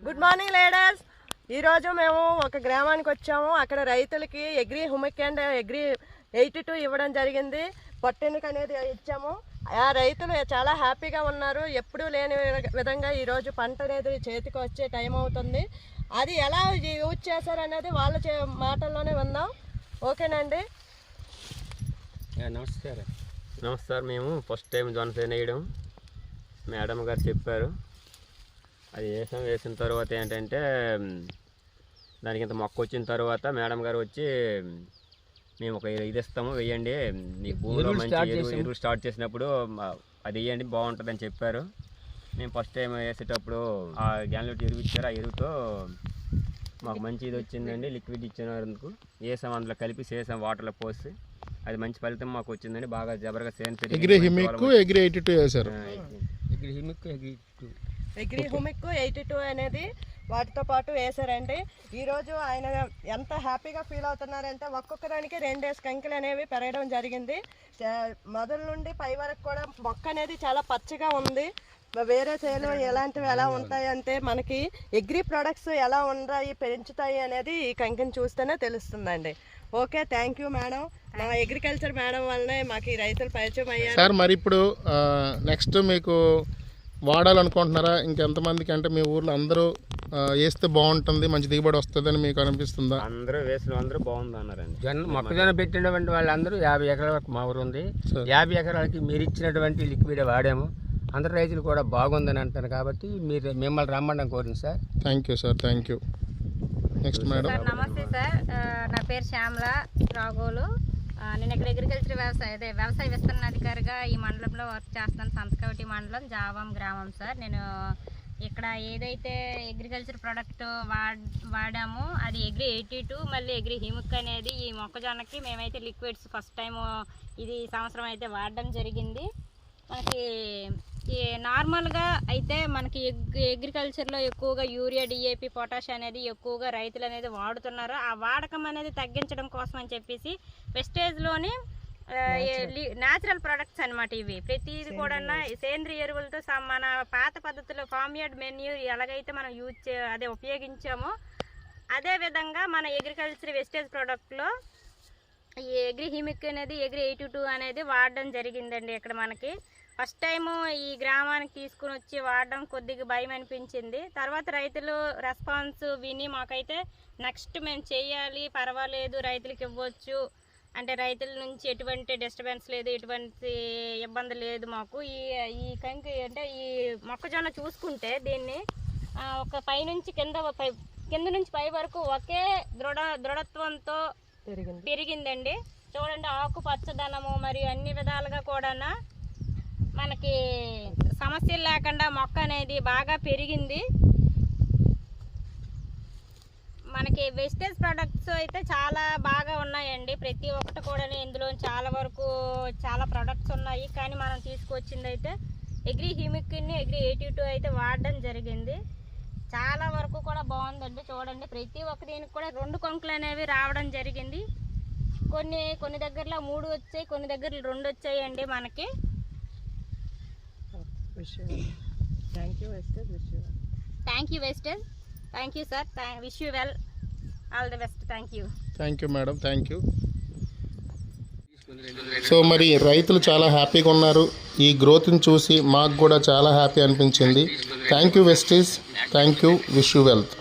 Good morning ladders. ఈరోజు మేము ఒక గ్రామానికి వచ్చాము. అక్కడ రైతులకి అగ్రి హ్యూమిక్ అండ్ అగ్రి 82 ఇవ్వడం జరిగింది. పొట్టెనుక అనేది ఇచ్చాము. ఆ రైతులు చాలా హ్యాపీగా ఉన్నారు. ఎప్పుడూ లేని విధంగా ఈరోజు పంట అనేది చేతికి వచ్చే టైం అవుతుంది. అది ఎలా యూజ్ చేశారనేది వాళ్ళ మాటల్లోనే విందాం. ఓకేనండి. నమస్కారం. మేము ఫస్ట్ టైం జొన్నసేన వేయడం మేడం గారు చెప్పారు. అది వేసిన తర్వాత ఏంటంటే దానికి ఇంత మొక్క వచ్చిన తర్వాత మేడం గారు వచ్చి మేము ఒక ఇది ఇస్తాము, వేయండి, నీకు భూమిలో మంచి ఎరువు స్టార్ట్ చేసినప్పుడు అది వేయండి బాగుంటుందని చెప్పారు. మేము ఫస్ట్ టైం వేసేటప్పుడు ఆ గ్యాన్లెట్ ఎరువు ఇచ్చారు. ఆ ఎరువుతో మాకు మంచి ఇది వచ్చిందండి. లిక్విడ్ ఇచ్చినందుకు వేసాం, అందులో కలిపి చేసాం, వాటర్లో పోసి అది మంచి ఫలితం మాకు వచ్చిందండి. బాగా జబరగా సేన్ అగ్రి హ్యూమిక్ అగ్రి 82 వేశారు. అగ్రి హ్యూమిక్ 82 అనేది వాటితో పాటు వేశారండి. ఈరోజు ఆయన ఎంత హ్యాపీగా ఫీల్ అవుతున్నారంటే ఒక్కొక్క దానికి 2 కంకులు అనేవి పెరగడం జరిగింది. మొదల నుండి పై వరకు కూడా మొక్క అనేది చాలా పచ్చగా ఉంది. వేరే చేలు ఎలాంటివి ఎలా ఉంటాయి అంటే మనకి అగ్రి ప్రొడక్ట్స్ ఎలా ఉన్నాయి, పెంచుతాయి అనేది ఈ కంకిని చూస్తేనే తెలుస్తుందండి. Okay, thank you madam. మా అగ్రికల్చర్ మేడం వల్లనే మాకు ఈ రైతులు పరిచయం అయ్యారు. సార్ మరి ఇప్పుడు నెక్స్ట్ మీకు వాడాలనుకుంటున్నారా? ఇంకెంతమందికి అంటే మీ ఊర్లో అందరూ వేస్తే బాగుంటుంది, మంచి దిగుబడి వస్తుంది అని మీకు అనిపిస్తుందా? అందరూ వేసిన అందరూ బాగుంది అన్నారండి. మొక్కజొన్న పెట్టినటువంటి వాళ్ళందరూ 50 ఎకరాల వరకు మా ఊరు ఉంది. 50 ఎకరాలకి మీరు ఇచ్చినటువంటి లిక్విడ్ వాడాము. అందరు రైతులు కూడా బాగుందని అంటారు. కాబట్టి మీరు మిమ్మల్ని రమ్మని కోరింది sir. Thank you sir, thank you. Next madam. Sir నమస్తే సార్, నా పేరు శ్యామల రాఘోలు. నేను ఇక్కడ అగ్రికల్చర్ వ్యవసాయ విస్తరణ అధికారిగా ఈ మండలంలో వర్క్ చేస్తున్నాను. సంతకవటి మండలం, జావం గ్రామం సార్. నేను ఇక్కడ ఏదైతే అగ్రికల్చర్ ప్రోడక్ట్ వాడామో అది అగ్రి 82 మళ్ళీ అగ్రి హ్యూమిక్ అనేది ఈ మొక్కజొన్నకి మేమైతే లిక్విడ్స్ ఫస్ట్ టైం ఇది సంవత్సరం అయితే వాడడం జరిగింది. మనకి ఈ నార్మల్గా అయితే మనకి అగ్రికల్చర్లో ఎక్కువగా యూరియా, డిఏపి, పొటాష్ అనేది ఎక్కువగా రైతులు అనేది వాడుతున్నారు. ఆ వాడకం అనేది తగ్గించడం కోసం అని చెప్పేసి వెస్టేజ్లోని న్యాచురల్ ప్రొడక్ట్స్ అనమాట. ఇవి ప్రతిది కూడా సేంద్రియ ఎరువులతో మన పాత పద్ధతిలో ఫామ్ యార్డ్ మెన్యూర్ ఎలాగైతే మనం అదే ఉపయోగించామో అదే విధంగా మన అగ్రికల్చర్ వెస్టేజ్ ప్రోడక్ట్లో ఈ అగ్రి హ్యూమిక్ అనేది అగ్రి 82 అనేది వాడడం జరిగిందండి. ఇక్కడ మనకి ఫస్ట్ టైము ఈ గ్రామానికి తీసుకుని వచ్చి వాడడం కొద్దిగా భయం అనిపించింది. తర్వాత రైతులు రెస్పాన్స్ విని మాకైతే నెక్స్ట్ మేము చేయాలి, పర్వాలేదు, రైతులకు ఇవ్వచ్చు అంటే రైతుల నుంచి ఎటువంటి డిస్టర్బెన్స్ లేదు, ఎటువంటి ఇబ్బంది లేదు మాకు. ఈ కంకి అంటే ఈ మొక్కజొన్న చూసుకుంటే దీన్ని ఒక పైనుంచి కింద నుంచి పై వరకు ఒకే దృఢత్వంతో పెరిగిందండి. చూడండి, ఆకు పచ్చదనము మరియు అన్ని విధాలుగా కూడా మనకి సమస్యలు లేకుండా మొక్క అనేది బాగా పెరిగింది. మనకి వెస్టేజ్ ప్రొడక్ట్స్ అయితే చాలా బాగా ఉన్నాయండి. ప్రతి ఒక్కటి కూడా ఇందులో చాలా ప్రొడక్ట్స్ ఉన్నాయి. కానీ మనం తీసుకొచ్చింది అయితే అగ్రి హ్యూమిక్ని అగ్రి 82 అయితే వాడడం జరిగింది. చాలా వరకు కూడా బాగుందండి. చూడండి, ప్రతి ఒక్క దీనికి కూడా 2 కంకులు అనేవి రావడం జరిగింది. కొన్ని దగ్గరలో 3 వచ్చాయి, కొన్ని దగ్గర 2 వచ్చాయండి మనకి. థ్యాంక్ యూ వెస్టేజ్. Thank you sir. Wish you well, all the best. Thank you madam, thank you. So మరి రైతులు చాలా హ్యాపీగా ఉన్నారు. ఈ గ్రోత్ని చూసి మాకు కూడా చాలా హ్యాపీ అనిపించింది. థ్యాంక్ యూ వెస్టేజ్, thank you, wish you wealth.